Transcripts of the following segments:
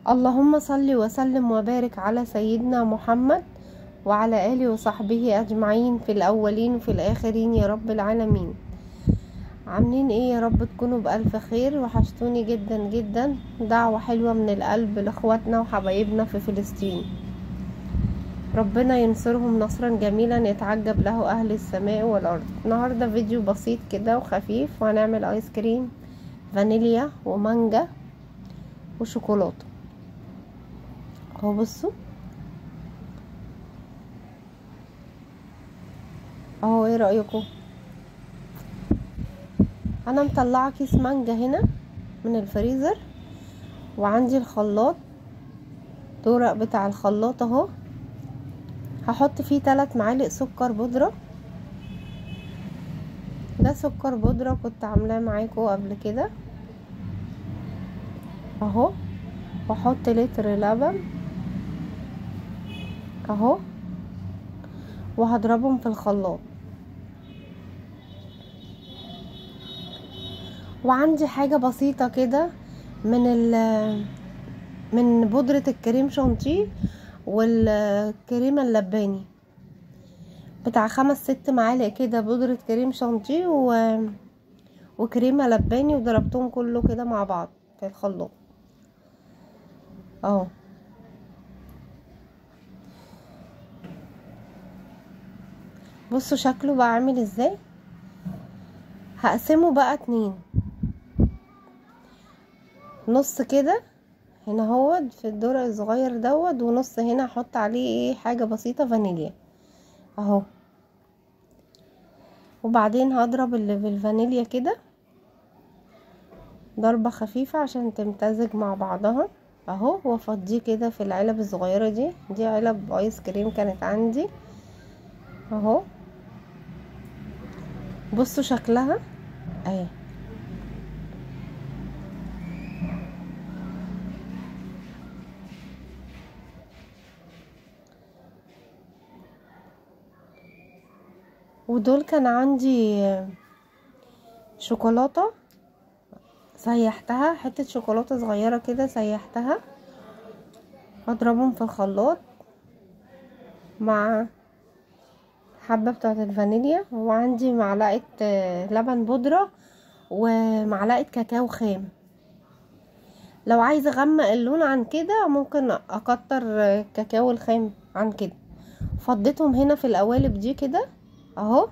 اللهم صل وسلم وبارك على سيدنا محمد وعلى آله وصحبه أجمعين في الأولين وفي الآخرين يا رب العالمين. عاملين ايه يا رب؟ تكونوا بألف خير، وحشتوني جدا جدا. دعوة حلوة من القلب لإخواتنا وحبايبنا في فلسطين، ربنا ينصرهم نصرا جميلا يتعجب له أهل السماء والأرض. النهاردة فيديو بسيط كده وخفيف، وهنعمل آيس كريم فانيليا ومانجا وشوكولاتة اهو. بصوا اهو، ايه رأيكم؟ انا مطلعه كيس مانجا هنا من الفريزر، وعندي الخلاط دورق بتاع الخلاط اهو. هحط فيه 3 معالق سكر بودرة. ده سكر بودرة كنت عاملاه معاكم قبل كده اهو. واحط لتر لبن اهو، وهضربهم في الخلاط. وعندي حاجة بسيطة كده من بودرة الكريم شانتيه والكريمة اللباني، بتاع 5-6 معالق كده بودرة كريم شانتيه وكريمة لباني، وضربتهم كله كده مع بعض في الخلاط اهو. بصوا شكله بقى عامل ازاي. هقسمه بقى 2 نص كده هنا هو في الدرق الصغير دوت، ونص هنا احط عليه ايه حاجة بسيطة فانيليا اهو. وبعدين هضرب اللي بالفانيليا كده ضربة خفيفة عشان تمتزج مع بعضها اهو، وافضيه كده في العلب الصغيرة دي علب ايس كريم كانت عندي اهو. بصوا شكلها اهي. ودول كان عندي شوكولاتة سيحتها، حتة شوكولاتة صغيرة كده سيحتها، هضربهم في الخلاط مع حبة بتاعة الفانيليا. وعندي معلقة لبن بودرة ومعلقة كاكاو خام. لو عايزة اغمق اللون عن كده ممكن اكتر كاكاو الخام عن كده. فضيتهم هنا في القوالب دي كده اهو.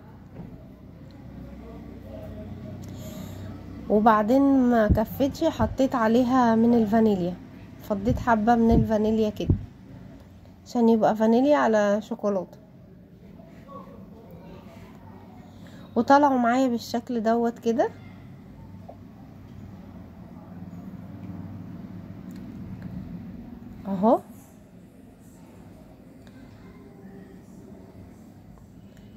وبعدين ما كفتش حطيت عليها من الفانيليا، فضيت حبة من الفانيليا كده عشان يبقى فانيليا على شوكولاتة، وطلعوا معايا بالشكل دوت كده اهو.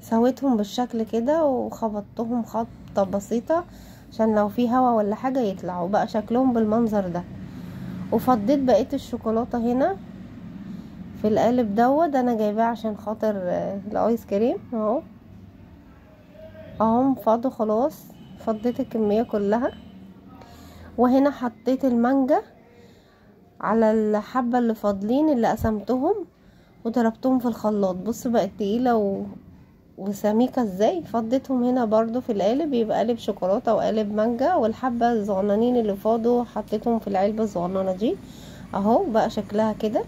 سويتهم بالشكل كده وخبطتهم خبطة بسيطة عشان لو في هوا ولا حاجة يطلعوا بقى شكلهم بالمنظر ده. وفضيت بقية الشوكولاتة هنا في القالب دوت، انا جايباه عشان خاطر الايس كريم اهو. اهم فاضوا خلاص، فضيت الكمية كلها. وهنا حطيت المانجا على الحبة اللي فاضلين اللي قسمتهم وضربتهم في الخلاط. بصوا بقت تقيلة وسميكة ازاي. فضيتهم هنا برضو في القالب، يبقى قالب شوكولاتة وقالب مانجا، والحبة الصغننين اللي فاضوا حطيتهم في العلبة الصغننة دي اهو. بقى شكلها كده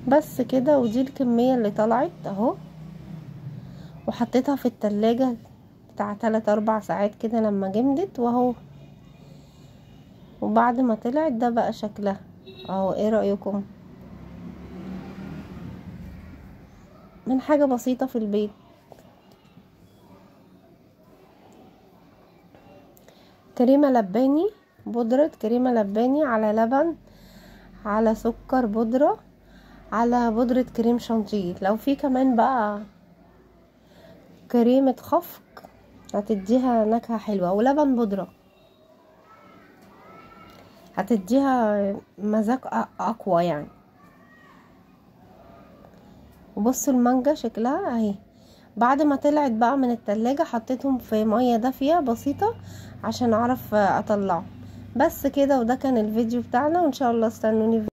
بس كده. ودي الكمية اللي طلعت اهو، وحطيتها في التلاجة بتاع 3-4 ساعات كده لما جمدت واهو. وبعد ما طلعت ده بقى شكلها اهو. ايه رأيكم؟ من حاجة بسيطة في البيت. كريمة لباني، بودرة كريمة لباني على لبن على سكر بودرة على بودرة كريم شانتيه. لو في كمان بقى كريمة خفق هتديها نكهة حلوة، ولبن بودرة هتديها مزاج اقوى يعني. وبصوا المانجا شكلها اهي. بعد ما طلعت بقى من التلاجة حطيتهم في مية دافية بسيطة عشان اعرف اطلعه. بس كده، وده كان الفيديو بتاعنا، وان شاء الله استنوني